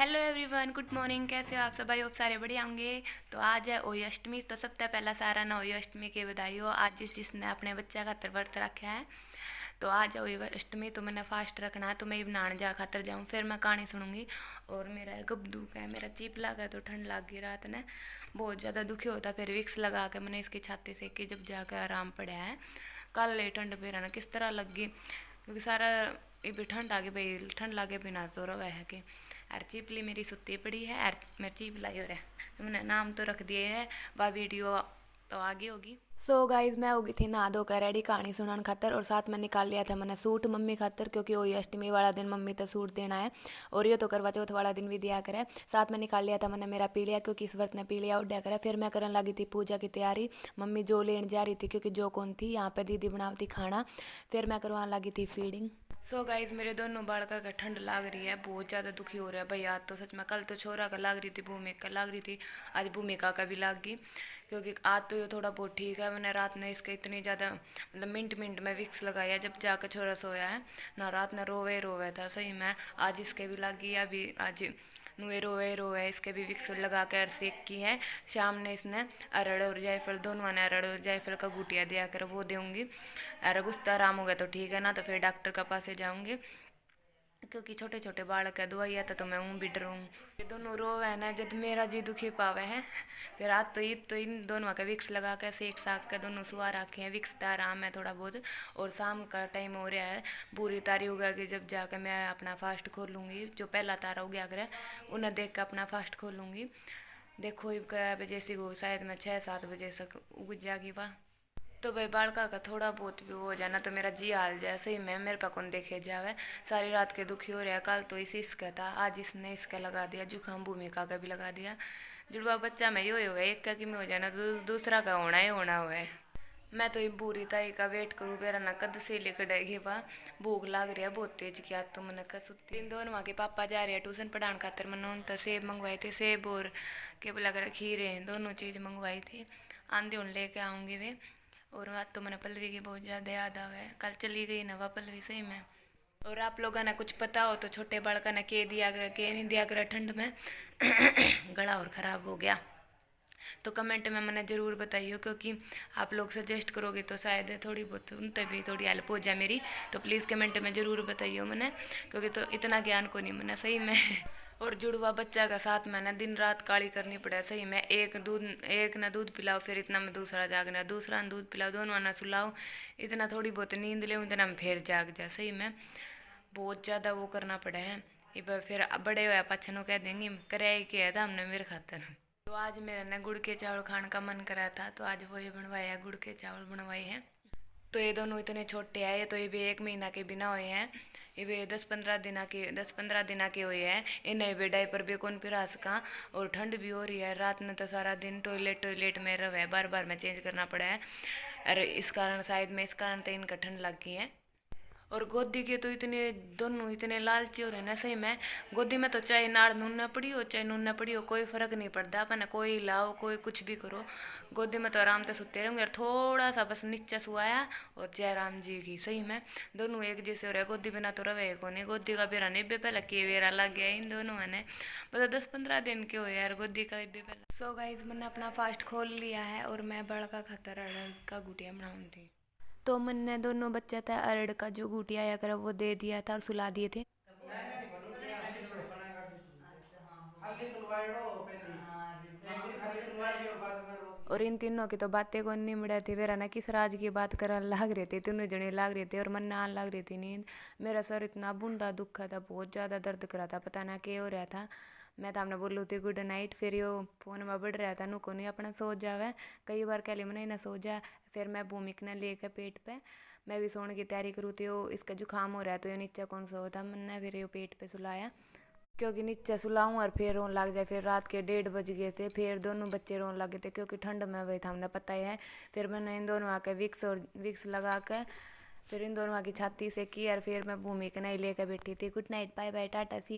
Hello everyone, good morning. कैसे हो आप सब? भाई, आप सारे बढ़िया होंगे। तो आज है होली अष्टमी। तो सबसे पहला सारा ना होली अष्टमी के बधाई हो। आज जिसने अपने बच्चा खातर व्रत रखा है, तो आज है होली अष्टमी। तो मैंने फास्ट रखना है, तो मैं बनाने जा खातर जाऊँ, फिर मैं कहानी सुनूंगी। और मेरा गब्दू का है, मेरा चीप लगा, तो ठंड लग गई रात ने, बहुत ज़्यादा दुखी होता। फिर विक्स लगा के मैंने इसकी छाती से कि जब जाकर आराम पड़ा है। कल ले ठंड फिर है ना किस तरह लग गई, क्योंकि सारा ये भी ठंड आ गई भाई। ठंड लागे बिना तो रवा है कि यार चीपली मेरी सुती पड़ी है यार, मैं चीप लाई हो रहा। मैंने नाम तो रख दिए है, बा वीडियो तो आगे होगी। सो गाइज, मैं हो गई थी नहा धोकर रेडी कहानी सुनाने खातर, और साथ में निकाल लिया था मैंने सूट मम्मी खातर, क्योंकि वही अष्टमी वाला दिन मम्मी तो सूट देना है, और ये तो करवा चौथ वाला दिन भी दिया करे। साथ में निकाल लिया था मैंने मेरा पीलिया, क्योंकि इस व्रत ने पीलिया उड्या करे। फिर मैं करने लगी थी पूजा की तैयारी। मम्मी जो लेने जा रही थी, क्योंकि जो कौन थी यहाँ पे दीदी बनाती खाना। फिर मैं करवाने लगी थी फीडिंग। सो गाइज, मेरे दोनों बालका का ठंड लग रही है, बहुत ज़्यादा दुखी हो रहा है भाई। आज तो सच में, कल तो छोरा का लग रही थी, भूमिका का लग रही थी, आज भूमिका का भी लग गई। क्योंकि आज तो ये थोड़ा बहुत ठीक है। मैंने रात में इसके इतनी ज़्यादा मतलब मिनट मिनट में विक्स लगाया, जब जाकर छोरा सोया है ना, रात में रोवे रोवे था सही में। आज इसके भी लग गई, अभी आज नुए रोए रोए इसके भी विक्स लगा कर सेक की है। शाम ने इसने अरड़ और जायफल, दोनों ने अरड़ और जायफल का गुटिया दिया कर वो दूंगी। अरे गुस्सा आराम हो गया तो ठीक है ना, तो फिर डॉक्टर के पास जाऊंगी, क्योंकि छोटे छोटे बालक है, दवाई आता तो मैं हूँ भी डरूँ। ये दोनों रो है ना, जब मेरा जी दुखी पावे है। फिर आज तो इन दोनों का विक्स लगा कर सेक साक के दोनों सुहा रखे हैं। विक्स का आराम है थोड़ा बहुत, और शाम का टाइम हो रहा है, पूरी तारी उगा के जब जाकर मैं अपना फास्ट खोलूँगी, जो पहला तारा उगा कर उन्हें देख कर अपना फास्ट खोलूँगी। देखो अब क्या बजे से हो, शायद मैं 6-7 बजे तक उग जाएगी वाह। तो भाई बालका का थोड़ा बहुत भी हो जाना तो मेरा जी हाल जाए सही में, मेरे पास कौन देखे जावे। सारी रात के दुखी हो रहा है। कल तो इसी इसका था, आज इसने इसका लगा दिया, जुकाम भूमिका का भी लगा दिया। जुड़वा बच्चा में यो हुआ एक का कि में हो जाना, तो दूसरा का होना ही होना हुआ है। मैं तो ये बुरी ताई का वेट करूँ, मेरा ना कद से लेकर डे बा। भूख लाग रही है बहुत तेज की, आज तो मैंने कसुती। इन दोनों वहाँ के पापा जा रहे हैं ट्यूशन पढ़ाने खातर। मैंने उन तो सेब मंगवाए थे, सेब और के बोला कर खीरे, दोनों चीज़ मंगवाई थी। आंधी उन लेके आऊँगी वे। और आज तो मैंने पल्लवी की बहुत ज़्यादा याद आवे, कल चली गई नवा पल्लवी सही में। और आप लोगों ने कुछ पता हो तो छोटे बालका ने के दिया कर के नहीं दिया कर ठंड में। गला और ख़राब हो गया तो कमेंट में मैंने ज़रूर बताइए, क्योंकि आप लोग सजेस्ट करोगे तो शायद थोड़ी बहुत उन तक भी थोड़ी हेल्प हो जाए मेरी। तो प्लीज़ कमेंट में ज़रूर बताइए मैंने, क्योंकि तो इतना ज्ञान को नहीं मैंने सही में। और जुड़वा बच्चा का साथ में ना दिन रात काली करनी पड़े सही में। एक ना दूध पिलाओ, फिर इतना में दूसरा जागना, दूसरा दूध पिलाओ, दोनों ना सुलाओ, इतना थोड़ी बहुत नींद ले, इतना में फिर जाग जाए सही में। बहुत ज़्यादा वो करना पड़ा है। ये फिर बड़े हुआ पछनों कह देंगे करे किया था हमने मेरे खातर। तो आज मेरा ना गुड़ के चावल खाने का मन करा था, तो आज वही बनवाया, गुड़ के चावल बनवाए हैं। तो ये दोनों इतने छोटे हैं, ये तो ये भी 1 महीना के बिना हुए हैं। ये भी 10-15 दिन के हुए हैं। इन्हें भी डायपर भी कौन पिरा सका, और ठंड भी हो रही है। रात में तो सारा दिन टॉयलेट टॉयलेट में रहे, बार बार में चेंज करना पड़ा है। अरे इस कारण शायद में इस कारण तो इनका ठंड लग गई है। और गोदी के तो इतने दोनों इतने लालची हो रहे ना सही में। गोदी में तो चाहे नाड़ नूना पड़ी हो चाहे नूना पड़ी हो, कोई फर्क नहीं पड़ता अपन, कोई लाओ कोई कुछ भी करो। गोदी में तो आराम से सोते रहेंगे, थोड़ा सा बस नीचे सुआया और जय राम जी की सही में। दोनों एक जैसे हो रहे, गोदी बिना तो रवे को नहीं। गोदी का बेरा नहीं बे पहले के बेरा लग गया इन दोनों ने, मतलब 10-15 दिन के हो यार गोदी का बे पहले। सो गाइज, मैंने अपना फास्ट खोल लिया है, और मैं बड़का खतर का गुटिया बनाऊँ थी। तो मैंने दोनों बच्चा था अरड़ का जो गुटिया आया कर वो दे दिया था और सुला दिए थे। और इन तीनों की तो बातें को नहीं मिला थी, वेरा ना किस राज की बात करने लाग रहे थे, तीनों जने लाग रहे थे, और मन आने लग रही थी नींद। मेरा सर इतना बूंदा दुखा था, बहुत ज़्यादा दर्द करा था, पता ना क्या हो रहा था। मैं तो हमने बोलू थी गुड नाइट, फिर यो फोन में बढ़ रहा था, नुको नहीं अपना सो जावे। कई बार कह ली मैंने ना सो जा। फिर मैं भूमिक ने लेकर पेट पे मैं भी सोने की तैयारी करूँ थी। इसका जुकाम हो रहा है तो ये नीचे कौन सो था, मैंने फिर ये पेट पे सुलाया, क्योंकि नीचे सुलाऊं और फिर रोन लग जाए। फिर रात के 1:30 बज गए थे, फिर दोनों बच्चे रोन लगे थे, क्योंकि ठंड में वही था हमने पता ही है। फिर मैंने इन दोनों आके विक्स लगा कर फिर इन दोनों की छाती से की, और फिर मैं भूमि के नहीं लेकर बैठी थी। Good night, bye bye, tata सी।